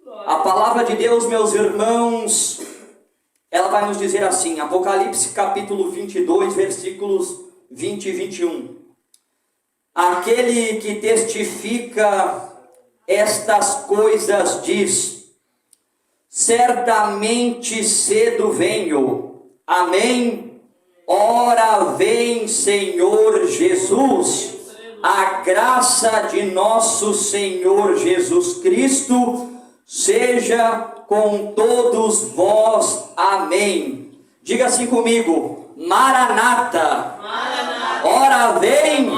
A palavra de Deus, meus irmãos, ela vai nos dizer assim, Apocalipse capítulo 22, versículos 20 e 21. Aquele que testifica estas coisas diz: certamente cedo venho. Amém? Ora vem, Senhor Jesus. A graça de nosso Senhor Jesus Cristo seja com todos vós. Amém. Diga assim comigo: Maranata. Maranata. Ora vem,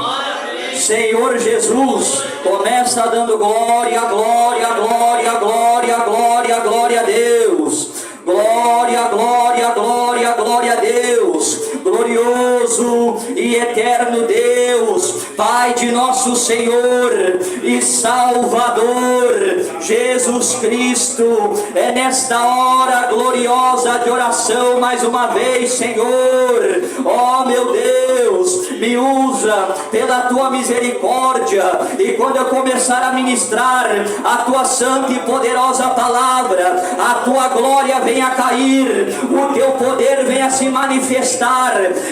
Senhor Jesus. Começa dando glória, glória, glória, glória, glória, glória a Deus. Glória, glória, glória, glória a Deus. Glorioso e eterno Deus, Pai de nosso Senhor e Salvador Jesus Cristo, é nesta hora gloriosa de oração mais uma vez, Senhor. Ó meu Deus, me usa pela tua misericórdia, e quando eu começar a ministrar a tua santa e poderosa palavra, a tua glória venha cair, o teu poder venha se manifestar,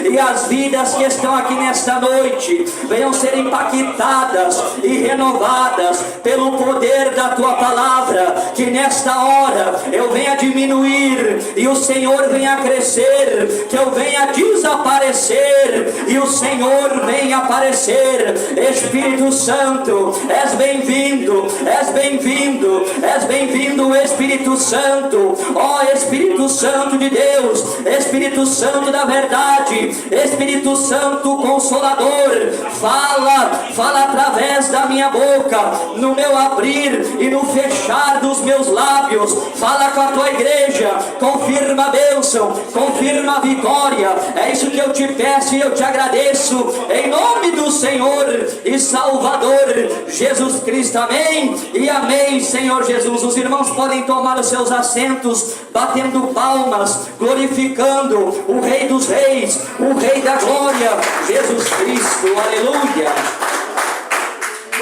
e as vidas que estão aqui nesta noite venham ser impactadas e renovadas pelo poder da tua palavra. Que nesta hora eu venha diminuir e o Senhor venha crescer, que eu venha desaparecer e o Senhor venha aparecer. Espírito Santo, és bem-vindo, és bem-vindo, és bem-vindo, Espírito Santo. Ó Espírito Santo de Deus, Espírito Santo da verdade, Espírito Santo Consolador, fala através da minha boca, no meu abrir e no fechar dos meus lábios. Fala com a tua igreja, confirma a bênção, confirma a vitória. É isso que eu te peço e eu te agradeço, em nome do Senhor e Salvador Jesus Cristo. Amém e amém, Senhor Jesus. Os irmãos podem tomar os seus assentos, batendo palmas, glorificando o Rei dos Reis, o Rei da Glória, Jesus Cristo. Aleluia.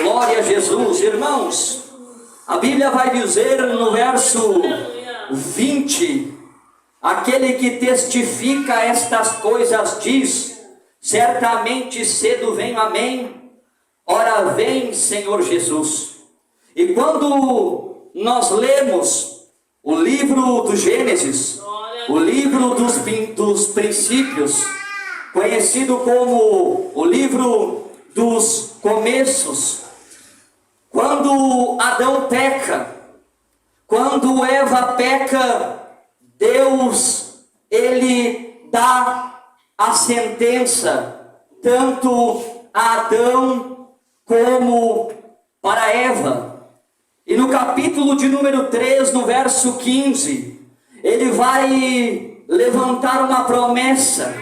Glória a Jesus. Irmãos, a Bíblia vai dizer no verso 20: aquele que testifica estas coisas diz: certamente cedo venho. Amém. Ora vem, Senhor Jesus. E quando nós lemos o livro do Gênesis, o livro dos princípios, conhecido como o livro dos começos, quando Adão peca, quando Eva peca, Deus, ele dá a sentença, tanto a Adão como para Eva. E no capítulo de número 3, no verso 15, ele vai levantar uma promessa,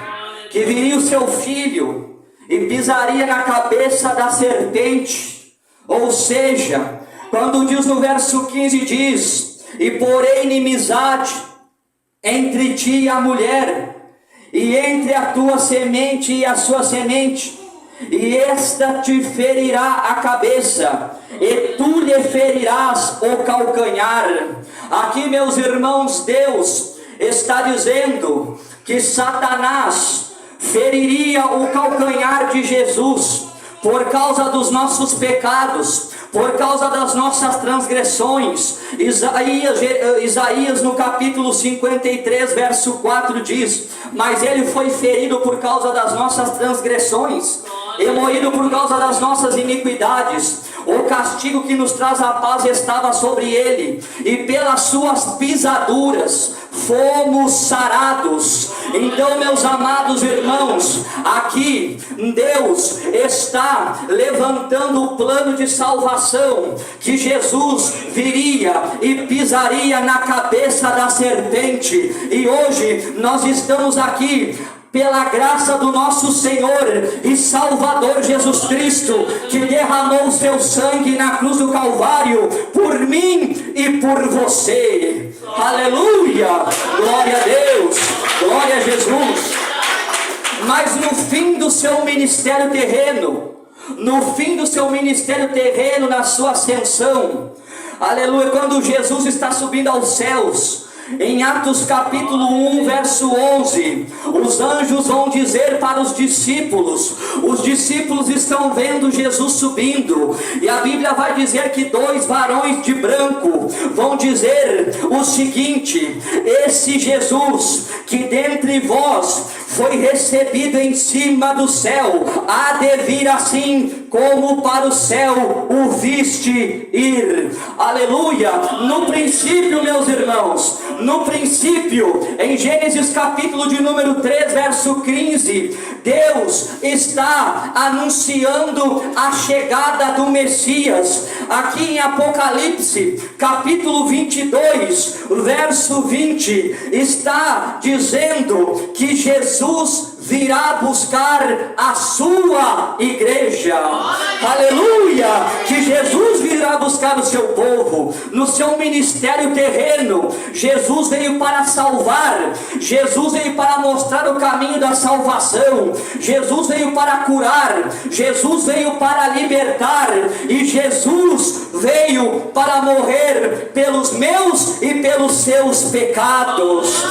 que viria o seu filho e pisaria na cabeça da serpente. Ou seja, quando diz no verso 15, diz: e porém inimizade entre ti e a mulher, e entre a tua semente e a sua semente, e esta te ferirá a cabeça, e tu lhe ferirás o calcanhar. Aqui, meus irmãos, Deus está dizendo que Satanás feriria o calcanhar de Jesus por causa dos nossos pecados, por causa das nossas transgressões. Isaías no capítulo 53, verso 4 diz: mas ele foi ferido por causa das nossas transgressões e moído por causa das nossas iniquidades. O castigo que nos traz a paz estava sobre ele, e pelas suas pisaduras fomos sarados. Então, meus amados irmãos, aqui Deus está levantando o plano de salvação, que Jesus viria e pisaria na cabeça da serpente. E hoje nós estamos aqui pela graça do nosso Senhor e Salvador Jesus Cristo, que derramou o seu sangue na cruz do Calvário por mim e por você. Aleluia! Glória a Deus! Glória a Jesus! Mas no fim do seu ministério terreno, na sua ascensão, Aleluia, quando Jesus está subindo aos céus, em Atos capítulo 1, verso 11, os anjos vão dizer para os discípulos estão vendo Jesus subindo, e a Bíblia vai dizer que 2 varões de branco vão dizer o seguinte: esse Jesus que dentre vós foi recebido em cima do céu, há de vir assim como para o céu o viste ir. Aleluia. No princípio, meus irmãos, no princípio, em Gênesis capítulo de número 3, verso 15, Deus está anunciando a chegada do Messias. Aqui em Apocalipse capítulo 22, verso 20, está dizendo que Jesus virá buscar a sua igreja. Aleluia! Que Jesus virá buscar o seu povo. No seu ministério terreno, Jesus veio para salvar, Jesus veio para mostrar o caminho da salvação, Jesus veio para curar, Jesus veio para libertar, e Jesus veio para morrer pelos meus e pelos seus pecados.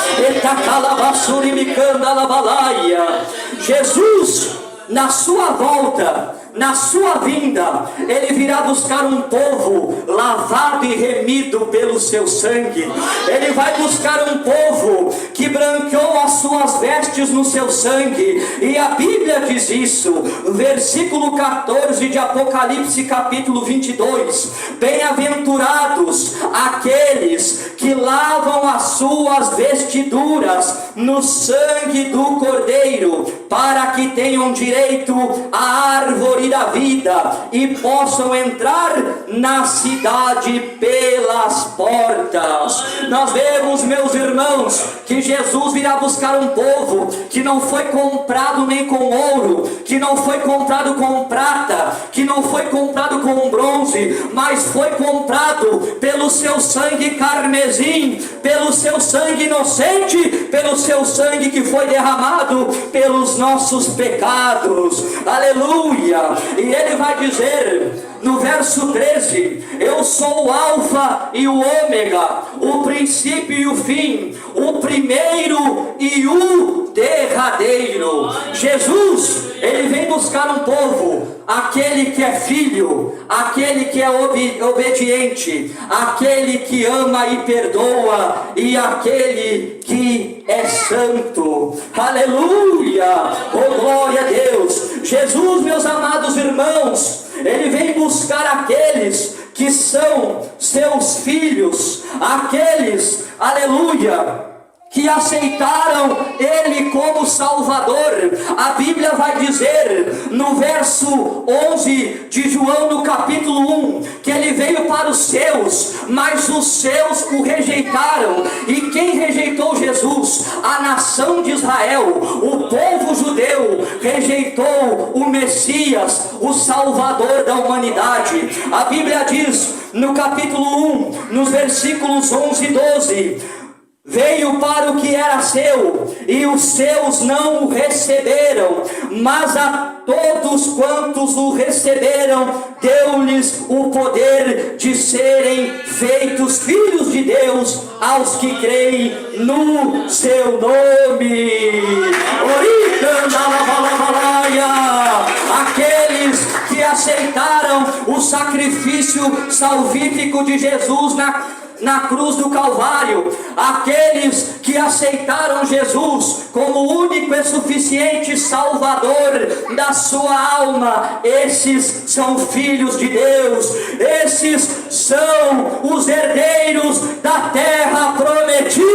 Jesus, na sua volta, na sua vinda, Ele virá buscar um povo lavado e remido pelo seu sangue. Ele vai buscar um povo que branqueou as suas vestes no seu sangue, e a Bíblia diz isso, versículo 14 de Apocalipse capítulo 22, bem-aventurados aqueles que lavam as suas vestiduras no sangue do Cordeiro, para que tenham direito à árvore da vida e possam entrar na cidade pelas portas. Nós vemos, meus irmãos, que Jesus virá buscar um povo que não foi comprado nem com ouro, que não foi comprado com prata, que não foi comprado com bronze, mas foi comprado pelo seu sangue carmesim, pelo seu sangue inocente, pelo seu sangue que foi derramado pelos nossos pecados. Aleluia! E ele vai dizer no verso 13: eu sou o alfa e o ômega, o princípio e o fim, o primeiro e o derradeiro. Jesus, ele vem buscar um povo, aquele que é filho, aquele que é obediente, aquele que ama e perdoa, e aquele que é santo. Aleluia! Oh, glória a Deus! Jesus, meus amados irmãos, ele vem buscar aqueles que são seus filhos, aqueles, aleluia, que aceitaram Ele como Salvador. A Bíblia vai dizer no verso 11 de João, no capítulo 1, que Ele veio para os seus, mas os seus o rejeitaram. E quem rejeitou Jesus? A nação de Israel, o povo judeu rejeitou o Messias, o Salvador da humanidade. A Bíblia diz no capítulo 1, nos versículos 11 e 12: veio para o que era seu, e os seus não o receberam, mas a todos quantos o receberam, deu-lhes o poder de serem feitos filhos de Deus, aos que creem no seu nome. Aqueles que aceitaram o sacrifício salvífico de Jesus na cruz do Calvário, aqueles que aceitaram Jesus como único e suficiente Salvador da sua alma, esses são filhos de Deus, esses são os herdeiros da terra prometida.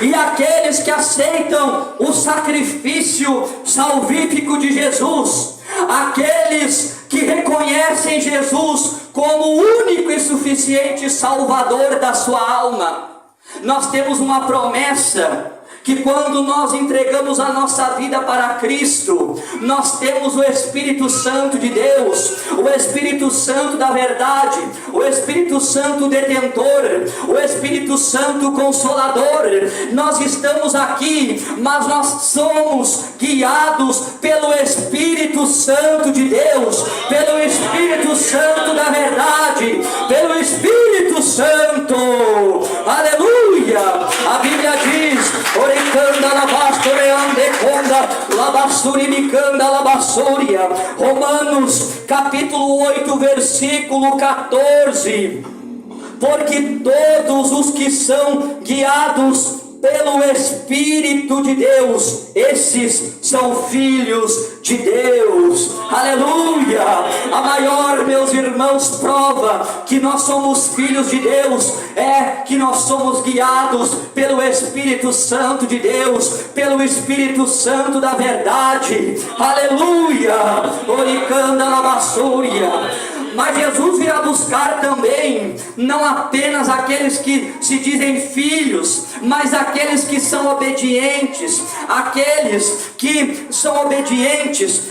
E aqueles que aceitam o sacrifício salvífico de Jesus, aqueles que reconhecem Jesus como o único e suficiente Salvador da sua alma, nós temos uma promessa que quando nós entregamos a nossa vida para Cristo, nós temos o Espírito Santo de Deus, o Espírito Santo da verdade, o Espírito Santo detentor, o Espírito Santo consolador. Nós estamos aqui, mas nós somos guiados pelo Espírito Santo de Deus, pelo Espírito Santo da verdade, pelo Espírito Santo. Aleluia! A Bíblia diz: Oricanda labastoreandeconda labassuribicanda labassúria. Romanos capítulo 8, versículo 14. Porque todos os que são guiados pelo Espírito de Deus, esses são filhos de Deus. Aleluia! A maior, meus irmãos, prova que nós somos filhos de Deus é que nós somos guiados pelo Espírito Santo de Deus, pelo Espírito Santo da verdade. Aleluia! Oricanda na bassúria. Mas Jesus virá buscar também, não apenas aqueles que se dizem filhos, mas aqueles que são obedientes,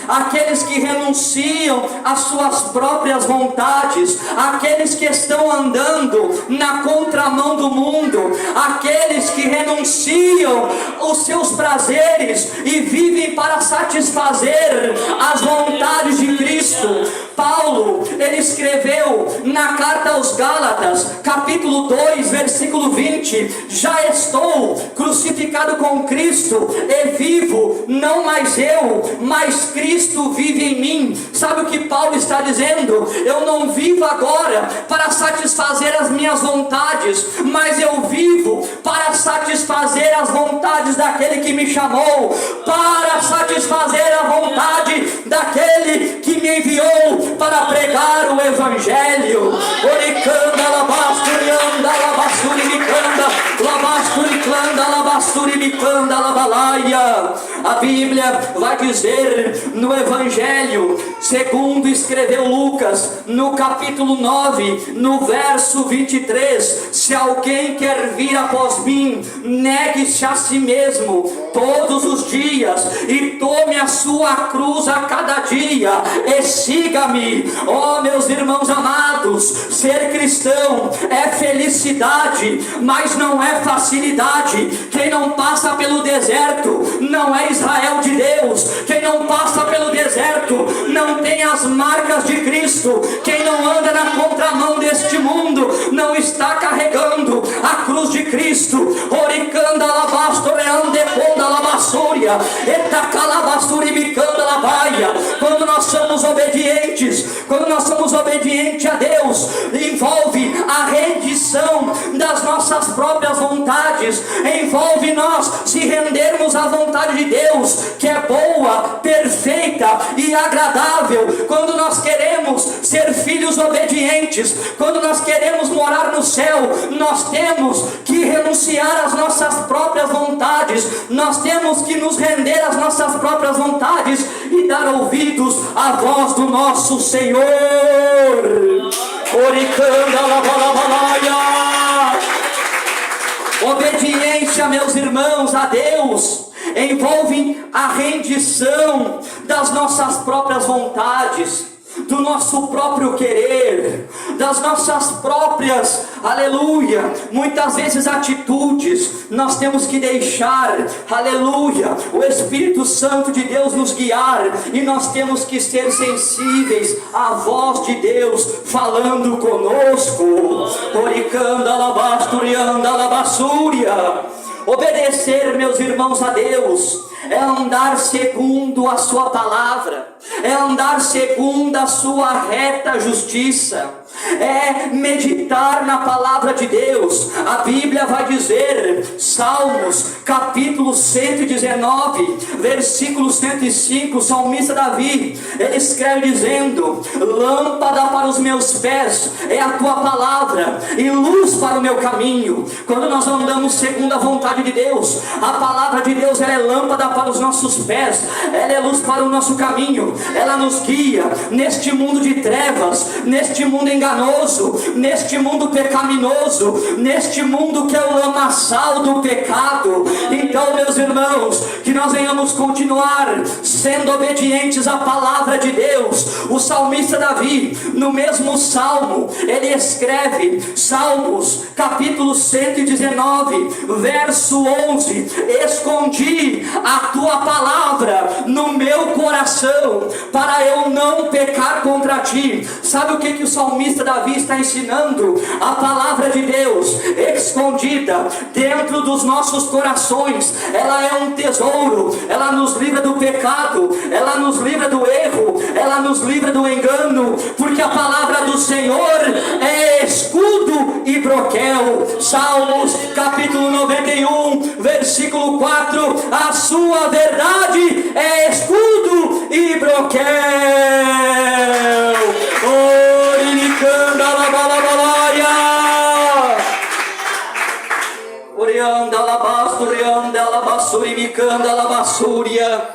aqueles que renunciam às suas próprias vontades, aqueles que estão andando na contramão do mundo, aqueles que renunciam os seus prazeres e vivem para satisfazer as vontades de Cristo. Paulo, ele escreveu na carta aos Gálatas, capítulo 2, versículo 20: já estou crucificado com Cristo, e vivo, não mais eu, mas Cristo vive em mim. Sabe o que Paulo está dizendo? Eu não vivo agora para satisfazer as minhas vontades, mas eu vivo para satisfazer as vontades daquele que me chamou, para satisfazer a vontade daquele que me enviou para pregar o Evangelho. Oricanda labasturianda labasturibicanda labasturicanda labasturibicanda labalaia. A Bíblia vai dizer no Evangelho, segundo escreveu Lucas, no capítulo 9, no verso 23: se alguém quer vir após mim, negue-se a si mesmo todos os dias e tome a sua cruz a cada dia e siga-me. Oh, meus irmãos amados, ser cristão é felicidade, mas não é facilidade. Quem não passa pelo deserto não é Israel de Deus. Quem não passa pelo deserto não tem as marcas de Cristo. Quem não anda na contramão deste mundo não está carregando a cruz de Cristo. Oricanda labastoreandeconda labassúria etacalabasturibicanda labaia. Quando nós somos obedientes, quando nós somos obedientes a Deus, envolve a rendição das nossas próprias vontades, envolve nós se rendermos à vontade de Deus, que é boa, perfeita e agradável. Quando nós queremos ser filhos obedientes, quando nós queremos morar no céu, nós temos que renunciar às nossas próprias vontades, nós temos que nos render às nossas próprias vontades e dar ouvidos à voz do nosso Senhor. Oricanda labalabalaia. Obediência, meus irmãos, a Deus envolve a rendição das nossas próprias vontades, do nosso próprio querer, das nossas próprias, aleluia, muitas vezes atitudes. Nós temos que deixar, aleluia, o Espírito Santo de Deus nos guiar, e nós temos que ser sensíveis à voz de Deus falando conosco. Oricanda labasturianda labassúria. Obedecer, meus irmãos, a Deus é andar segundo a sua palavra, é andar segundo a sua reta justiça, é meditar na palavra de Deus. A Bíblia vai dizer, Salmos capítulo 119, versículo 105, o salmista Davi, ele escreve dizendo: lâmpada para os meus pés é a tua palavra e luz para o meu caminho. Quando nós andamos segundo a vontade de Deus, a palavra de Deus, ela é lâmpada para os nossos pés, ela é luz para o nosso caminho, ela nos guia neste mundo de trevas, neste mundo enganado, enganoso, neste mundo pecaminoso, neste mundo que é o lamaçal do pecado. Então, meus irmãos, que nós venhamos continuar sendo obedientes à palavra de Deus. O salmista Davi, no mesmo salmo, ele escreve, Salmos capítulo 119, verso 11: escondi a tua palavra no meu coração, para eu não pecar contra ti. Sabe o que o salmista Davi está ensinando? A palavra de Deus escondida dentro dos nossos corações, ela é um tesouro. Ela nos livra do pecado, ela nos livra do erro, ela nos livra do engano, porque a palavra do Senhor é escudo e broquel. Salmos capítulo 91, versículo 4: a sua verdade é escudo e broquel. Oricanda la balabalaia, orianda la basturianda la bassuribicanda la bassúria.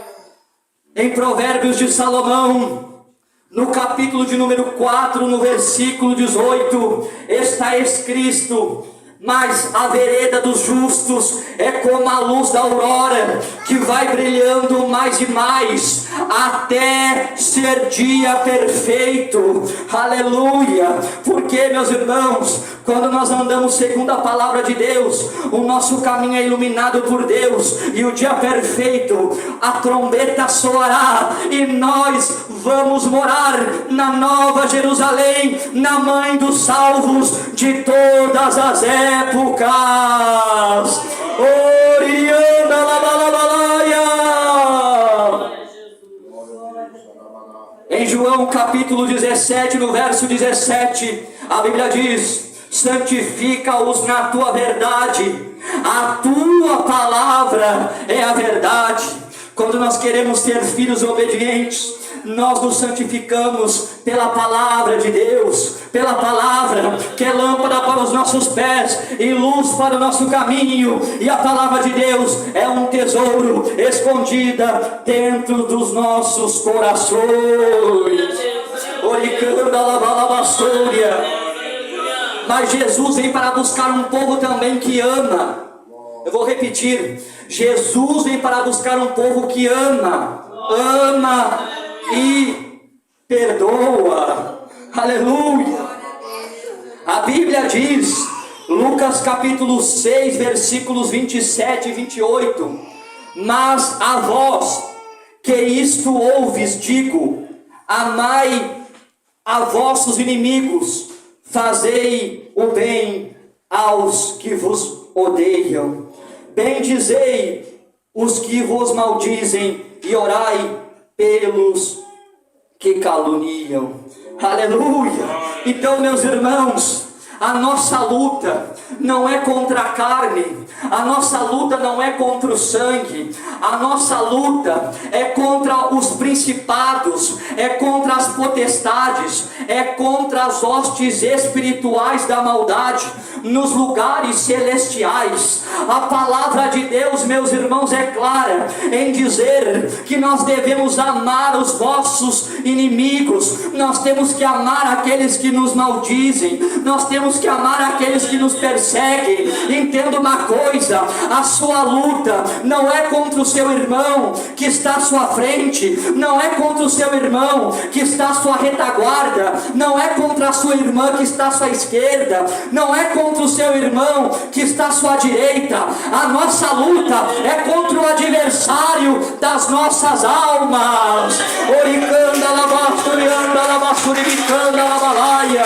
Em Provérbios de Salomão, no capítulo de número 4, no versículo 18, está escrito: mas a vereda dos justos é como a luz da aurora, que vai brilhando mais e mais, até ser dia perfeito. Aleluia! Porque, meus irmãos, quando nós andamos segundo a palavra de Deus, o nosso caminho é iluminado por Deus, e o dia perfeito, a trombeta soará, e nós vamos morar na Nova Jerusalém, na mãe dos salvos de todas as épocas. Orianda la balabalaia. Em João capítulo 17, no verso 17, a Bíblia diz: santifica-os na tua verdade, a tua palavra é a verdade. Quando nós queremos ser filhos obedientes, nós nos santificamos pela palavra de Deus, pela palavra que é lâmpada para os nossos pés e luz para o nosso caminho. E a palavra de Deus é um tesouro escondida dentro dos nossos corações. Oricanda la balabastúria. Mas Jesus vem para buscar um povo também que ama. Eu vou repetir: Jesus vem para buscar um povo que ama e perdoa. Aleluia! A Bíblia diz, Lucas capítulo 6, versículos 27 e 28: mas a vós que isto ouves, digo: amai a vossos inimigos, fazei o bem aos que vos odeiam, bendizei os que vos maldizem, e orai pelos que caluniam. Aleluia! Então, meus irmãos, a nossa luta não é contra a carne, a nossa luta não é contra o sangue, a nossa luta é contra os principados, é contra as potestades, é contra as hostes espirituais da maldade nos lugares celestiais. A palavra de Deus, meus irmãos, é clara em dizer que nós devemos amar os nossos inimigos, nós temos que amar aqueles que nos maldizem, nós temos que amar aqueles que nos perseguem. Entenda uma coisa: a sua luta não é contra o seu irmão que está à sua frente, não é contra o seu irmão que está à sua retaguarda, não é contra a sua irmã que está à sua esquerda, não é contra o seu irmão que está à sua direita. A nossa luta é contra o adversário das nossas almas. Oricanda labasturianda labasturibicanda labalaia.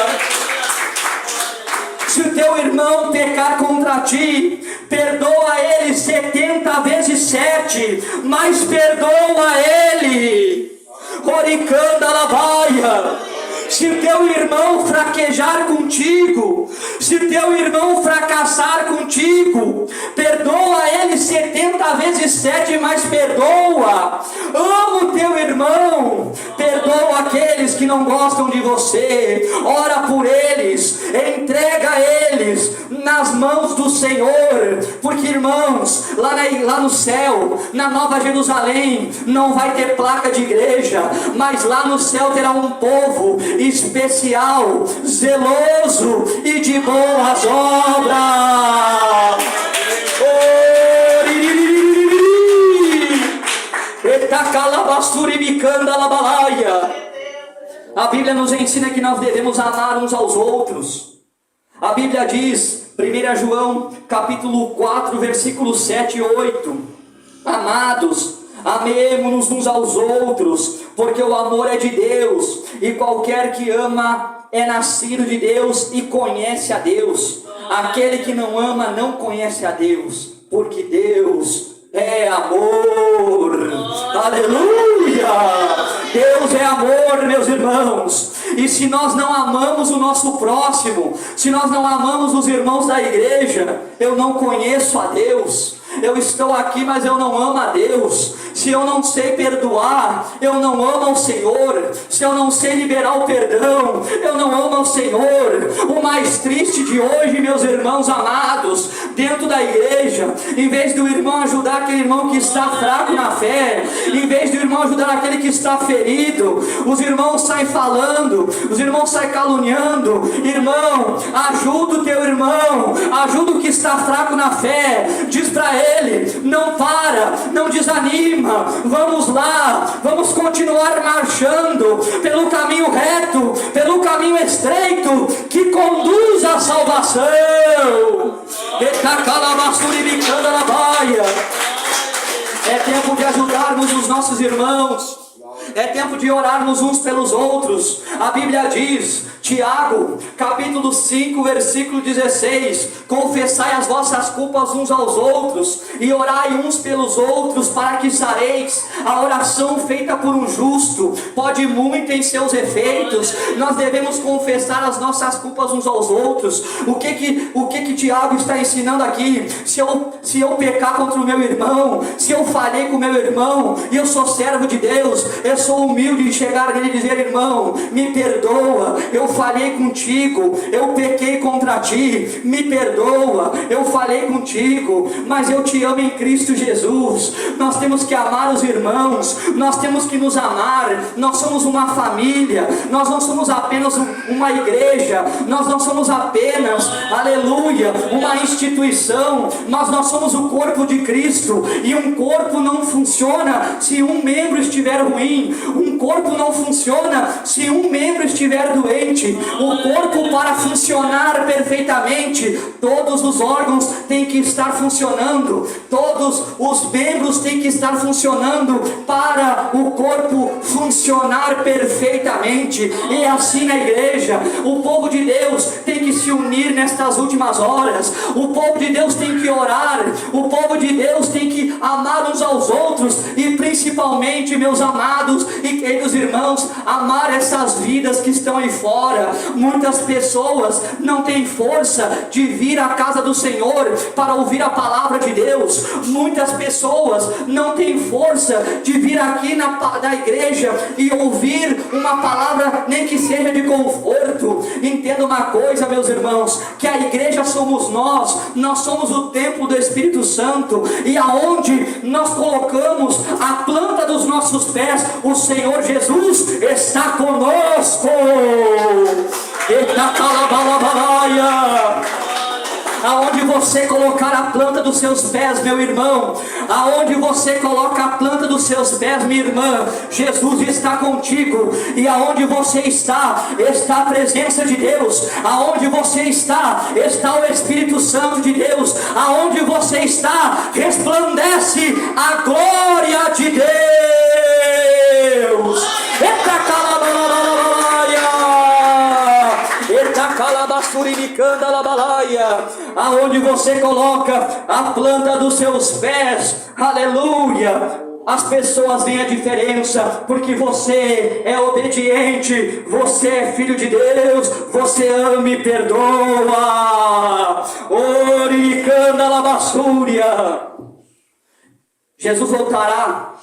Se o teu irmão pecar contra ti, perdoa ele 70 vezes 7, mas perdoa ele. Oricanda labaia. Se teu irmão fraquejar contigo, se teu irmão fracassar contigo, perdoa ele 70 vezes 7, mas perdoa. Ama o teu irmão, perdoa aqueles que não gostam de você, ora por eles, entrega eles nas mãos do Senhor, Porque, irmãos, lá no céu, na Nova Jerusalém, não vai ter placa de igreja, mas lá no céu terá um povo especial, zeloso e de boas obras. A Bíblia nos ensina que nós devemos amar uns aos outros. A Bíblia diz, 1 João capítulo 4, versículos 7 e 8: Amados, amemo-nos uns aos outros, porque o amor é de Deus, e qualquer que ama é nascido de Deus e conhece a Deus. Aquele que não ama não conhece a Deus, porque Deus é amor. Aleluia! Deus é amor, meus irmãos. E se nós não amamos o nosso próximo, se nós não amamos os irmãos da igreja, eu não conheço a Deus. Eu estou aqui, mas eu não amo a Deus. Se eu não sei perdoar, eu não amo ao Senhor. Se eu não sei liberar o perdão, eu não amo ao Senhor. O mais triste de hoje, meus irmãos amados, dentro da igreja, em vez do irmão ajudar aquele irmão que está fraco na fé, em vez do irmão ajudar aquele que está ferido, os irmãos saem falando, os irmãos saem caluniando. Irmão, ajuda o teu irmão, ajuda o que está fraco na fé, diz para ele: não para, não desanima, vamos lá, vamos continuar marchando pelo caminho reto, pelo caminho estreito que conduz à salvação. É tempo de ajudarmos os nossos irmãos, é tempo de orarmos uns pelos outros. A Bíblia diz, Tiago, capítulo 5, versículo 16: confessai as vossas culpas uns aos outros, e orai uns pelos outros, para que sareis. A oração feita por um justo pode muito em seus efeitos. Nós devemos confessar as nossas culpas uns aos outros. O que Tiago está ensinando aqui? Se eu pecar contra o meu irmão, se eu falhei com o meu irmão, e eu sou servo de Deus, eu sou humilde de chegar nele e dizer: irmão, me perdoa, eu falhei contigo, eu pequei contra ti, me perdoa, eu falei contigo, mas eu te amo em Cristo Jesus. Nós temos que amar os irmãos, nós temos que nos amar. Nós somos uma família, nós não somos apenas uma igreja, nós não somos apenas, aleluia, uma instituição, mas nós somos o corpo de Cristo. E um corpo não funciona se um membro estiver ruim, um corpo não funciona se um membro estiver doente. O corpo, para funcionar perfeitamente, todos os órgãos têm que estar funcionando, todos os membros têm que estar funcionando para o corpo funcionar perfeitamente. E assim na igreja, o povo de Deus tem que se unir nestas últimas horas. O povo de Deus tem que orar, o povo de Deus tem que amar uns aos outros, e principalmente, meus amados e queridos irmãos, amar essas vidas que estão aí fora. Muitas pessoas não têm força de vir à casa do Senhor para ouvir a palavra de Deus. Muitas pessoas não têm força de vir aqui na igreja e ouvir uma palavra, nem que seja de conforto. Entenda uma coisa, meus irmãos, que a igreja somos nós somos o templo do Espírito Santo, e aonde nós colocamos a planta dos nossos pés, o Senhor Jesus está conosco. Aonde você colocar a planta dos seus pés, meu irmão, aonde você coloca a planta dos seus pés, minha irmã, Jesus está contigo. E aonde você está a presença de Deus. Aonde você está o Espírito Santo de Deus. Aonde você está, resplandece a glória de Deus. Aonde você coloca a planta dos seus pés, aleluia, as pessoas veem a diferença, porque você é obediente, você é filho de Deus, você ama e perdoa. Oricanda labassúria. Jesus voltará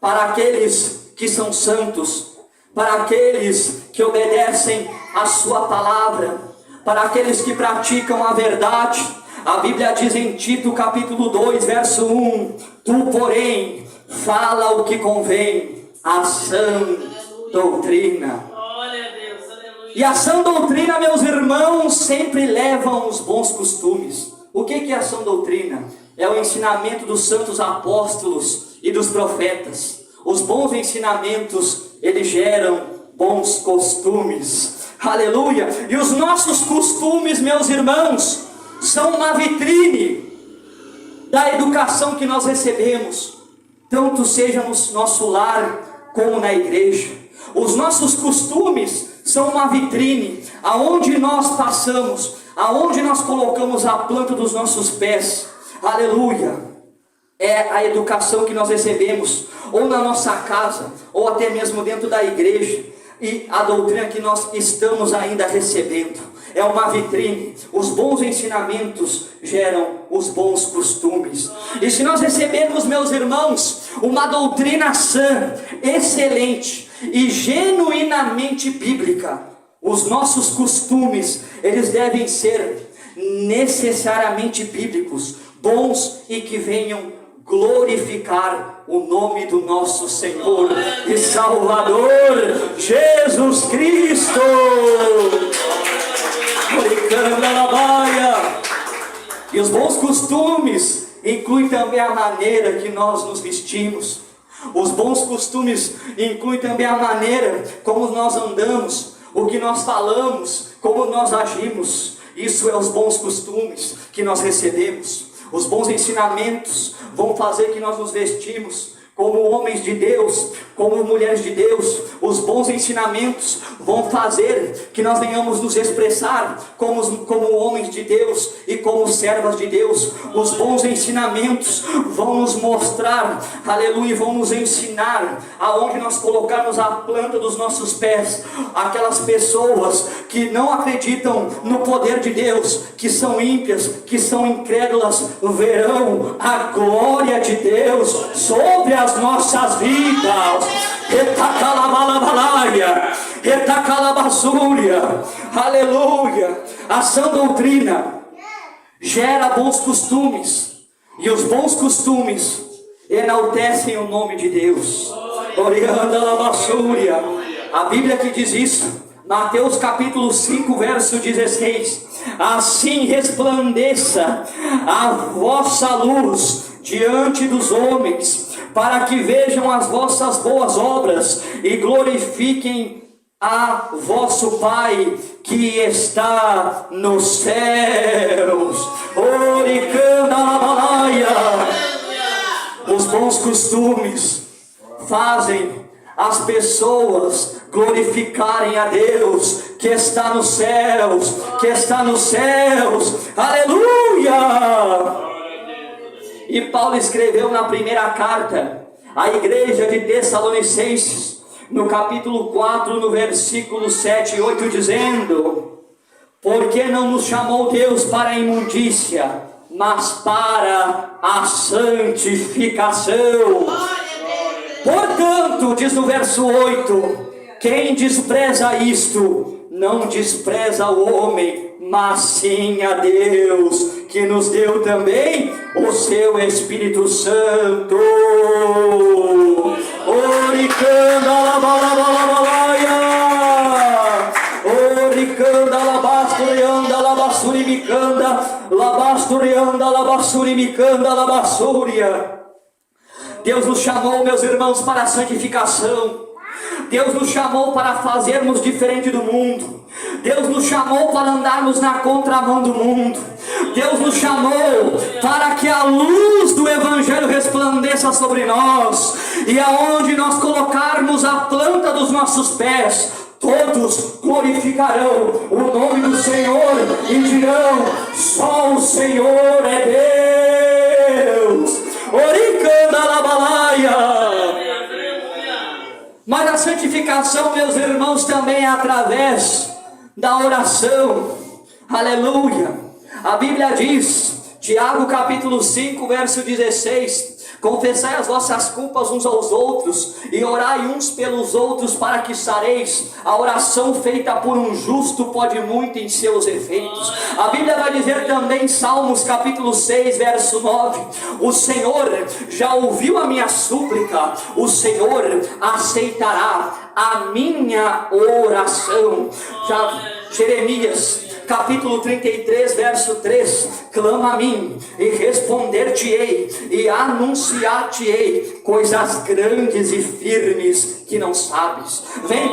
para aqueles que são santos, para aqueles que obedecem a sua palavra, para aqueles que praticam a verdade. A Bíblia diz em Tito capítulo 2, verso 1: tu, porém, fala o que convém, a sã doutrina. E a sã doutrina, meus irmãos, sempre levam os bons costumes. O que é a sã doutrina? É o ensinamento dos santos apóstolos e dos profetas. Os bons ensinamentos, eles geram bons costumes. Aleluia! E os nossos costumes, meus irmãos, são uma vitrine da educação que nós recebemos, tanto seja no nosso lar como na igreja. Os nossos costumes são uma vitrine, aonde nós passamos, aonde nós colocamos a planta dos nossos pés. Aleluia! É a educação que nós recebemos, ou na nossa casa, ou até mesmo dentro da igreja, e a doutrina que nós estamos ainda recebendo. É uma vitrine. Os bons ensinamentos geram os bons costumes. E se nós recebermos, meus irmãos, uma doutrina sã, excelente e genuinamente bíblica, os nossos costumes, eles devem ser necessariamente bíblicos, bons e que venham glorificar o nome do nosso Senhor e Salvador Jesus Cristo. E os bons costumes incluem também a maneira que nós nos vestimos. Os bons costumes incluem também a maneira como nós andamos, o que nós falamos, como nós agimos. Isso é os bons costumes que nós recebemos. Os bons ensinamentos vão fazer que nós nos vestimos como homens de Deus, como mulheres de Deus. Os bons ensinamentos vão fazer que nós venhamos nos expressar como homens de Deus e como servas de Deus. Os bons ensinamentos vão nos mostrar, aleluia, vão nos ensinar aonde nós colocarmos a planta dos nossos pés. Aquelas pessoas que não acreditam no poder de Deus, que são ímpias, que são incrédulas, verão a glória de Deus sobre as nossas vidas. Aleluia. A sã doutrina gera bons costumes, e os bons costumes enaltecem o nome de Deus. A Bíblia que diz isso, Mateus capítulo 5, verso 16: assim resplandeça a vossa luz diante dos homens, para que vejam as vossas boas obras e glorifiquem a vosso Pai que está nos céus. Os bons costumes fazem as pessoas glorificarem a Deus que está nos céus, que está nos céus. Aleluia! E Paulo escreveu na primeira carta à igreja de Tessalonicenses, no capítulo 4, no versículo 7 e 8, dizendo: porque não nos chamou Deus para a imundícia, mas para a santificação. Portanto, diz no verso 8, quem despreza isto, não despreza o homem, mas sim a Deus, que nos deu também o seu Espírito Santo. Oricanda labalabalabalaia, oricanda labasturianda labassurimicanda, labasturianda labassurimicanda labassúria. Deus nos chamou, meus irmãos, para a santificação. Deus nos chamou para fazermos diferente do mundo. Deus nos chamou para andarmos na contramão do mundo. Deus nos chamou para que a luz do Evangelho resplandeça sobre nós, e aonde nós colocarmos a planta dos nossos pés, todos glorificarão o nome do Senhor e dirão: só o Senhor é Deus. Oricanda labalaia. Mas a santificação, meus irmãos, também é através da oração. Aleluia. A Bíblia diz, Tiago capítulo 5, verso 16: Confessai as vossas culpas uns aos outros e orai uns pelos outros para que sareis. A oração feita por um justo pode muito em seus efeitos. A Bíblia vai dizer também em Salmos capítulo 6, verso 9: o Senhor já ouviu a minha súplica, o Senhor aceitará a minha oração. Jeremias capítulo 33, verso 3: clama a mim e responder-te-ei e anunciar-te-ei coisas grandes e firmes que não sabes. Vem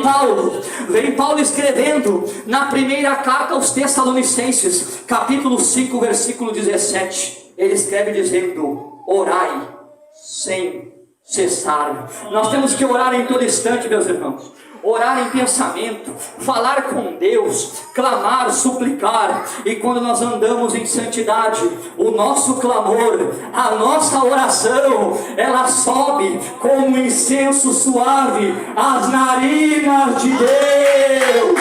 Paulo escrevendo na primeira carta aos Tessalonicenses, capítulo 5, versículo 17. Ele escreve dizendo: orai sem cessar. Nós temos que orar em todo instante, meus irmãos. Orar em pensamento, falar com Deus, clamar, suplicar. E quando nós andamos em santidade, o nosso clamor, a nossa oração, ela sobe como um incenso suave às narinas de Deus.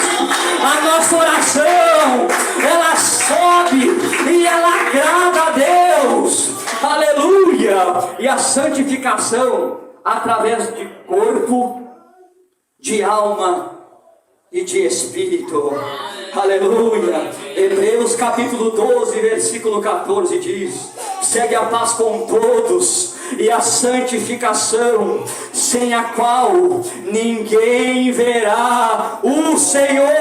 A nossa oração, ela sobe e ela agrada a Deus. Aleluia! E a santificação através de corpo, de alma e de espírito. Aleluia. Hebreus capítulo 12, versículo 14 diz: segue a paz com todos e a santificação, sem a qual ninguém verá o Senhor.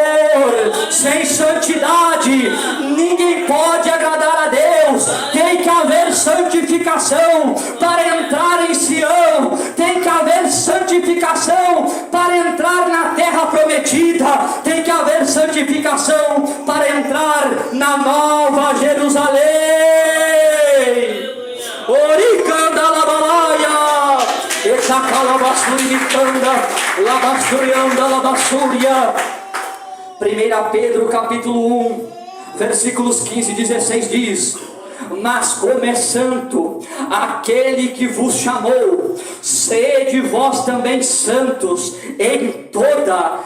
Sem santidade ninguém pode agradar a Deus. Tem que haver santificação para entrar em Sião. Tem que haver santificação para entrar na terra prometida. Tem que haver santificação para entrar na nova Jerusalém. Oricanda labalaia, etacalabasuricanda, labasurianda labasuria. 1 Pedro capítulo 1, versículos 15 e 16 diz: mas como é santo aquele que vos chamou, sede vós também santos em toda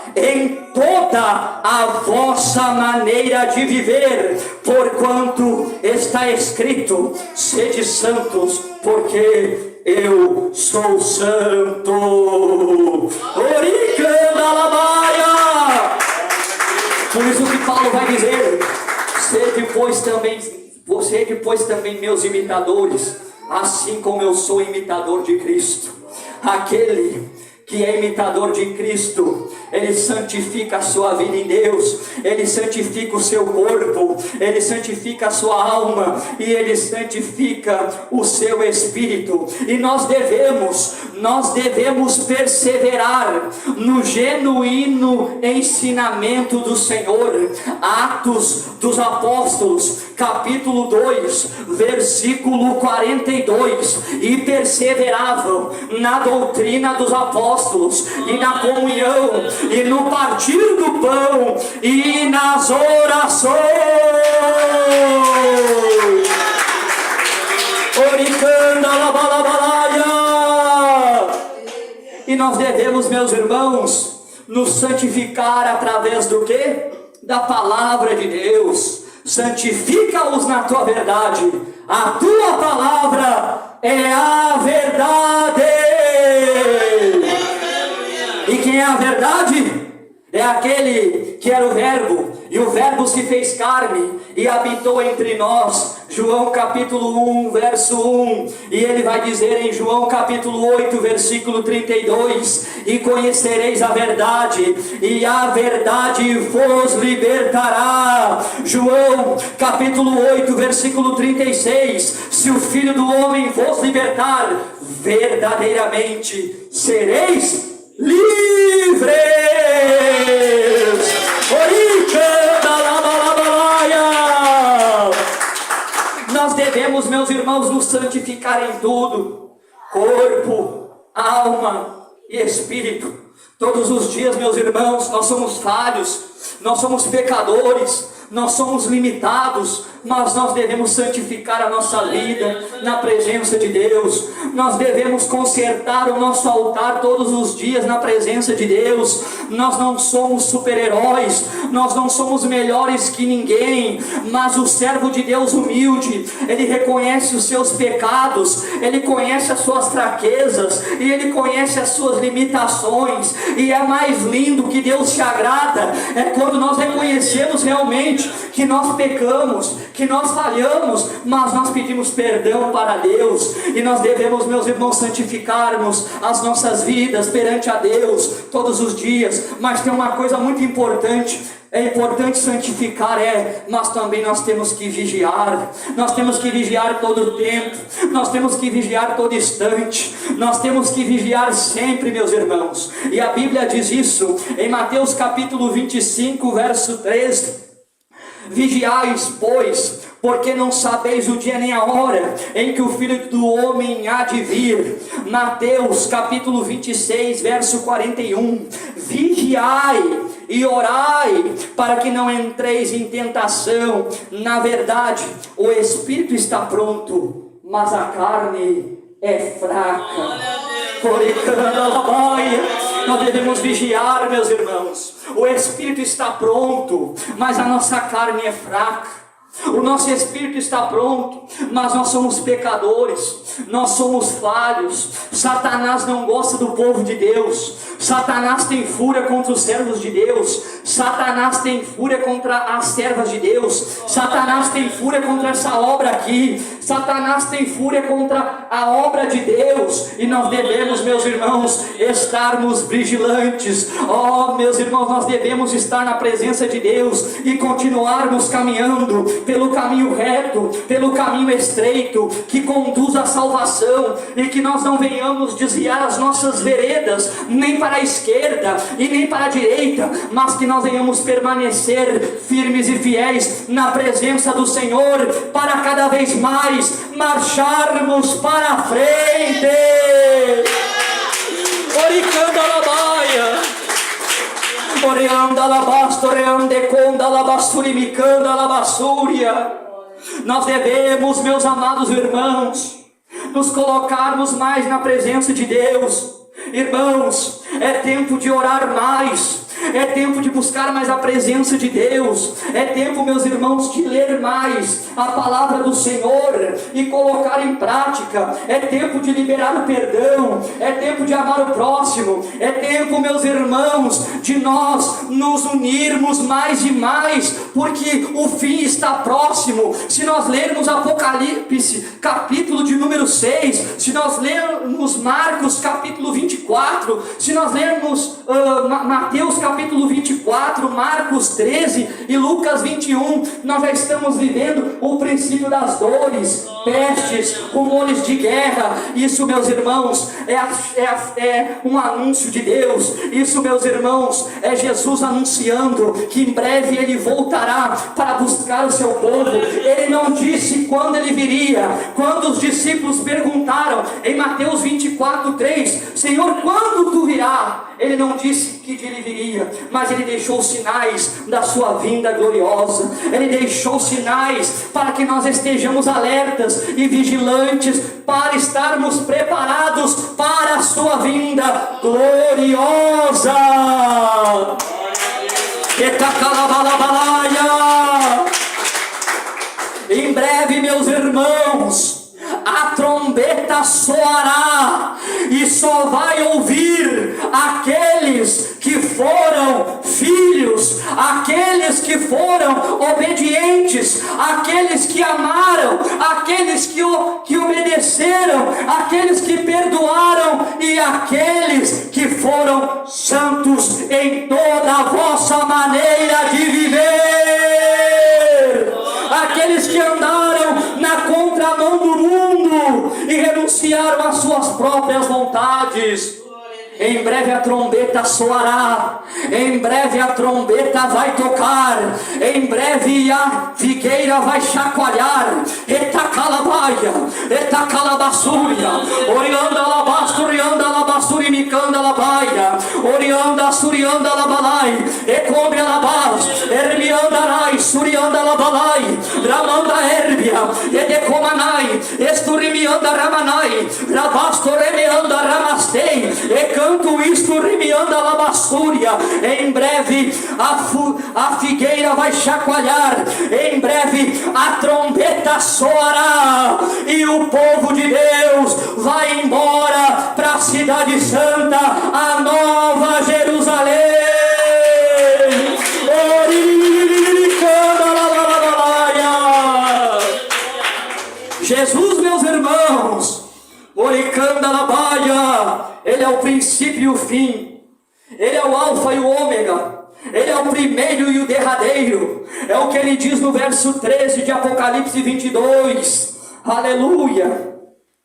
a vossa maneira de viver, porquanto está escrito: sede santos, porque eu sou santo. Oricanda labaia. Por isso que Paulo vai dizer: sede pois também meus imitadores, assim como eu sou imitador de Cristo. Aquele que é imitador de Cristo, ele santifica a sua vida em Deus, ele santifica o seu corpo, ele santifica a sua alma e ele santifica o seu espírito. E nós devemos perseverar no genuíno ensinamento do Senhor. Atos dos Apóstolos capítulo 2, versículo 42: e perseveravam na doutrina dos apóstolos, e na comunhão, e no partir do pão, e nas orações. Oricanda labalabalaia. E nós devemos, meus irmãos, nos santificar através do quê? Da palavra de Deus. Santifica-os na tua verdade. A tua palavra é a verdade. E quem é a verdade? É aquele que era o Verbo, e o Verbo se fez carne e habitou entre nós. João capítulo 1, verso 1. E ele vai dizer em João capítulo 8, versículo 32: e conhecereis a verdade, e a verdade vos libertará. João capítulo 8, versículo 36: se o Filho do Homem vos libertar, verdadeiramente sereis livres. Nós devemos, meus irmãos, nos santificar em tudo: corpo, alma e espírito. Todos os dias, meus irmãos, nós somos falhos, nós somos pecadores, nós somos limitados, mas nós devemos santificar a nossa vida na presença de Deus. Nós devemos consertar o nosso altar todos os dias na presença de Deus. Nós não somos super-heróis, nós não somos melhores que ninguém, mas o servo de Deus humilde, ele reconhece os seus pecados, ele conhece as suas fraquezas, e ele conhece as suas limitações. E é mais lindo, que Deus se agrada, é quando nós reconhecemos realmente que nós pecamos, que nós falhamos, mas nós pedimos perdão para Deus. E nós devemos, meus irmãos, santificarmos as nossas vidas perante a Deus todos os dias. Mas tem uma coisa muito importante: é importante santificar, mas também nós temos que vigiar. Nós temos que vigiar todo o tempo, nós temos que vigiar todo instante, nós temos que vigiar sempre, meus irmãos. E a Bíblia diz isso em Mateus capítulo 25, verso 13: vigiais, pois, porque não sabeis o dia nem a hora em que o Filho do Homem há de vir. Mateus capítulo 26, verso 41: vigiai e orai, para que não entreis em tentação. Na verdade, o espírito está pronto, mas a carne é fraca. Nós devemos vigiar, meus irmãos. O espírito está pronto, mas a nossa carne é fraca. O nosso espírito está pronto, mas nós somos pecadores, nós somos falhos. Satanás não gosta do povo de Deus. Satanás tem fúria contra os servos de Deus. Satanás tem fúria contra as servas de Deus. Satanás tem fúria contra essa obra aqui. Satanás tem fúria contra a obra de Deus. E nós devemos, meus irmãos, estarmos vigilantes. Oh, meus irmãos, nós devemos estar na presença de Deus e continuarmos caminhando pelo caminho reto, pelo caminho estreito, que conduz à salvação. E que nós não venhamos desviar as nossas veredas, nem para a esquerda e nem para a direita, mas que nós venhamos permanecer firmes e fiéis na presença do Senhor, para cada vez mais marcharmos para a frente. Oricanda labaia, oreanda labasto, oreande conda labassuri micanda labassúria. Nós devemos, meus amados irmãos, nos colocarmos mais na presença de Deus. Irmãos, é tempo de orar mais, é tempo de buscar mais a presença de Deus, é tempo, meus irmãos, de ler mais a palavra do Senhor e colocar em prática. É tempo de liberar o perdão, é tempo de amar o próximo, é tempo, meus irmãos, de nós nos unirmos mais e mais, porque o fim está próximo. Se nós lermos Apocalipse capítulo de número 6, se nós lermos Marcos capítulo 24, se nós lermos Mateus capítulo 24, Marcos 13 e Lucas 21, nós já estamos vivendo o princípio das dores, pestes, rumores de guerra. Isso, meus irmãos, é um anúncio de Deus. Isso, meus irmãos, é Jesus anunciando que em breve Ele voltará para buscar o seu povo. Ele não disse quando Ele viria. Quando os discípulos perguntaram em Mateus 24, 3, Senhor, quando Tu virá? Ele não disse que Ele viria, mas Ele deixou sinais da sua vinda gloriosa. Ele deixou sinais para que nós estejamos alertas e vigilantes, para estarmos preparados para a sua vinda gloriosa. Em breve, meus irmãos, a trombeta soará, e só vai ouvir aqueles que foram filhos, aqueles que foram obedientes, aqueles que amaram, aqueles que obedeceram, aqueles que perdoaram e aqueles que foram santos em toda a vossa maneira de viver, aqueles que andaram na contramão do mundo e renunciaram às suas próprias vontades. Em breve a trombeta soará, em breve a trombeta vai tocar, em breve a figueira vai chacoalhar. Etacalabaia, etacalabassúria, orianda alabasto, orianda alabassuri, micanda alabaia, orianda surianda alabalai, ecombre alabas, ermiandarai, surianda Ramanda Herbia, Edecomanai, Esturimianda Ramanai, Rabastoremianda Ramastei, e canto Isturimianda Labassúria. Em breve a figueira vai chacoalhar, em breve a trombeta soará, e o povo de Deus vai embora para a cidade santa, a nova Jerusalém. Jesus, meus irmãos, Oricanda Labaia, Ele é o princípio e o fim, Ele é o alfa e o ômega, Ele é o primeiro e o derradeiro. É o que Ele diz no verso 13 de Apocalipse 22, aleluia.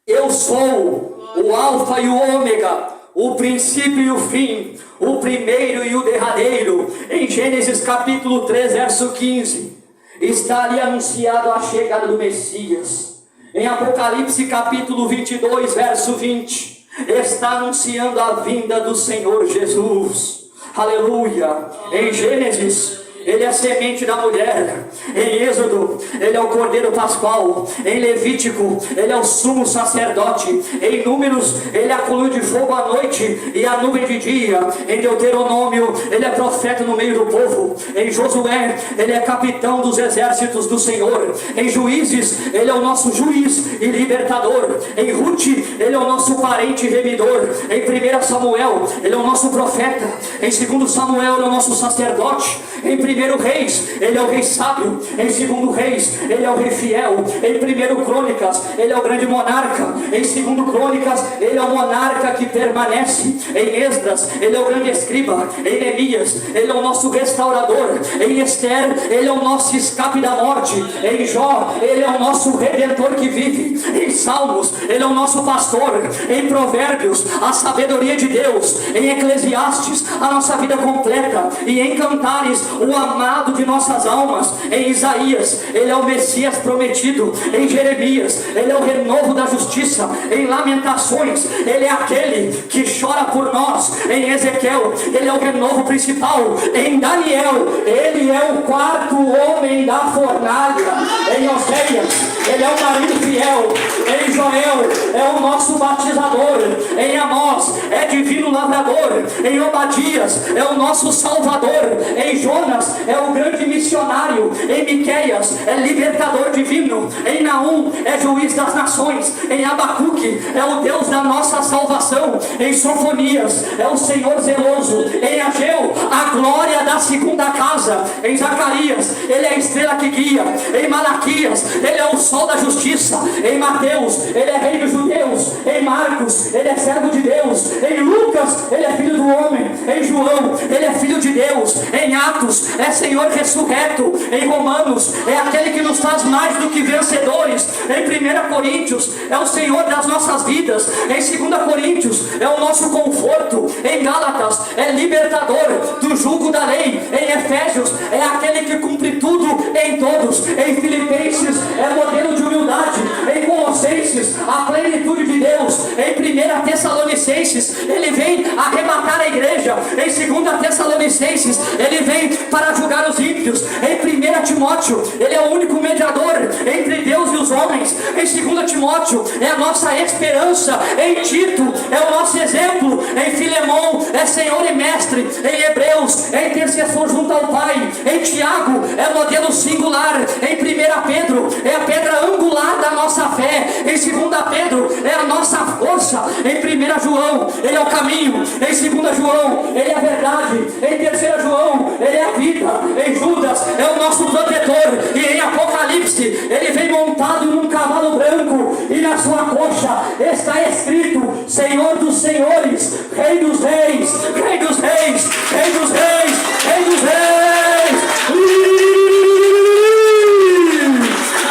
Eu sou o alfa e o ômega, o princípio e o fim, o primeiro e o derradeiro. Em Gênesis capítulo 3, verso 15, está ali anunciado a chegada do Messias. Em Apocalipse capítulo 22, verso 20, está anunciando a vinda do Senhor Jesus. Aleluia. Em Gênesis, Ele é a semente da mulher. Em Êxodo, Ele é o Cordeiro Pascual. Em Levítico, Ele é o sumo sacerdote. Em Números, Ele é a coluna de fogo à noite e a nuvem de dia. Em Deuteronômio, Ele é profeta no meio do povo. Em Josué, Ele é capitão dos exércitos do Senhor. Em Juízes, Ele é o nosso juiz e libertador. Em Ruth, Ele é o nosso parente e remidor. Em 1 Samuel, Ele é o nosso profeta. Em 2 Samuel, Ele é o nosso sacerdote. Em 1 Reis, Ele é o rei sábio. Em 2 Reis, Ele é o rei fiel. Em 1 Crônicas, Ele é o grande monarca. Em 2 Crônicas, Ele é o monarca que permanece. Em Esdras, Ele é o grande escriba. Em Neemias, Ele é o nosso restaurador. Em Esther, Ele é o nosso escape da morte. Em Jó, Ele é o nosso redentor que vive. Em Salmos, Ele é o nosso pastor. Em Provérbios, a sabedoria de Deus. Em Eclesiastes, a nossa vida completa. E em Cantares, o amado de nossas almas. Em Isaías, Ele é o Messias prometido. Em Jeremias, Ele é o renovo da justiça. Em Lamentações, Ele é aquele que chora por nós. Em Ezequiel, Ele é o renovo principal. Em Daniel, Ele é o quarto homem da fornalha. Em Oséias, Ele é o marido fiel. Em Joel, é o nosso batizador. Em Amós, é divino lavrador. Em Obadias, é o nosso salvador. Em Jonas, é o grande missionário. Em Miqueias, é libertador divino. Em Naum, é juiz das nações. Em Abacuque, é o Deus da nossa salvação. Em Sofonias, é o Senhor zeloso. Em Ageu, a glória da segunda casa. Em Zacarias, Ele é a estrela que guia. Em Malaquias, Ele é o sol da justiça. Em Mateus, Ele é rei dos judeus. Em Marcos, Ele é servo de Deus. Em Lucas, Ele é filho do homem. Em João, Ele é filho de Deus. Em Atos, é Senhor ressurreto. Em Romanos, é aquele que nos faz mais do que vencedores. Em 1 Coríntios, é o Senhor das nossas vidas. Em 2 Coríntios, é o nosso conforto. Em Gálatas, é libertador do jugo da lei. Em Efésios, é aquele que cumpre tudo em todos. Em Filipenses, é modelo de humildade. Em Colossenses, a plenitude de Deus. Em 1 Tessalonicenses, Ele vem arrebatar a igreja. Em 2 Tessalonicenses, Ele vem para julgar os ímpios. Em 1 Timóteo, Ele é o único mediador entre Deus e os homens. Em 2 Timóteo, é a nossa esperança. Em Tito, é o nosso exemplo. Em Filemão, é Senhor e Mestre. Em Hebreus, é intercessor junto ao Pai. Em Tiago, é modelo singular. Em 1 Pedro, é a pedra angular da nossa fé. Em 2 Pedro, é a nossa força. Em 1 João, Ele é o caminho. Em 2 João, Ele é a verdade. Em 3 João, Ele é a vida. Em Judas, é o nosso protetor. E em Apocalipse, Ele vem montado num cavalo branco. E na sua coxa está escrito: Senhor dos senhores, Rei dos reis, Rei dos reis, Rei dos reis, Rei dos reis.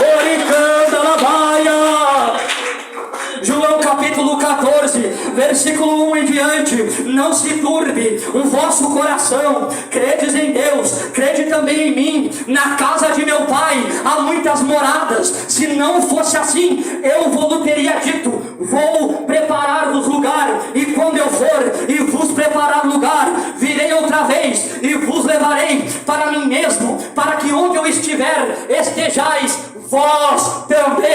Oricanda Labaia. João capítulo 14, versículo 1 em diante: não se turbe o vosso coração, credes em Deus, crede também em mim. Na casa de meu pai há muitas moradas. Se não fosse assim, eu vos teria dito: vou preparar-vos lugar. E quando eu for e vos preparar lugar, virei outra vez e vos levarei para mim mesmo, para que onde eu estiver, estejais vós também.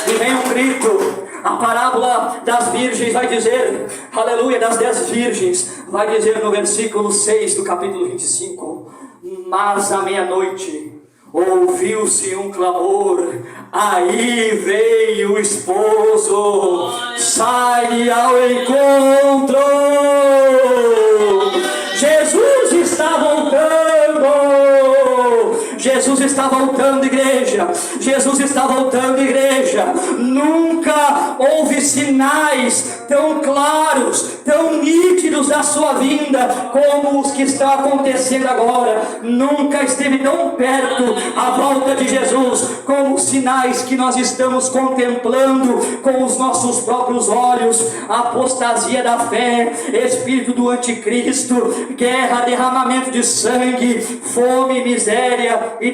E vem um grito. A parábola das virgens vai dizer, aleluia, das 10 virgens, vai dizer no versículo 6 do capítulo 25: mas à meia-noite ouviu-se um clamor, aí veio o esposo, sai ao encontro. Jesus está voltando. Jesus está voltando, igreja. Jesus está voltando, igreja. Nunca houve sinais tão claros, tão nítidos da sua vinda como os que estão acontecendo agora. Nunca esteve tão perto a volta de Jesus como os sinais que nós estamos contemplando com os nossos próprios olhos. Apostasia da fé, espírito do anticristo, guerra, derramamento de sangue, fome, miséria e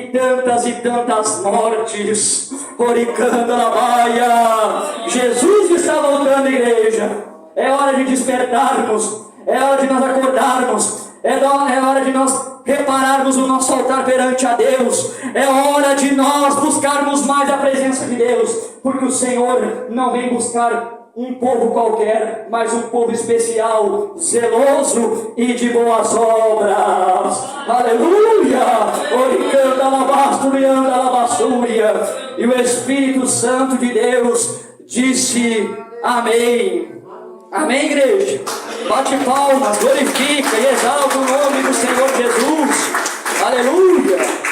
tantas mortes. Oricanda na baia. Jesus está voltando, igreja. É hora de despertarmos, é hora de nós acordarmos, é hora de nós repararmos o nosso altar perante a Deus. É hora de nós buscarmos mais a presença de Deus, porque o Senhor não vem buscar um povo qualquer, mas um povo especial, zeloso e de boas obras. Aleluia! Oricanda alabasturianda alabassúria. E o Espírito Santo de Deus disse amém. Amém, igreja? Bate palmas, glorifica e exalta o nome do Senhor Jesus. Aleluia!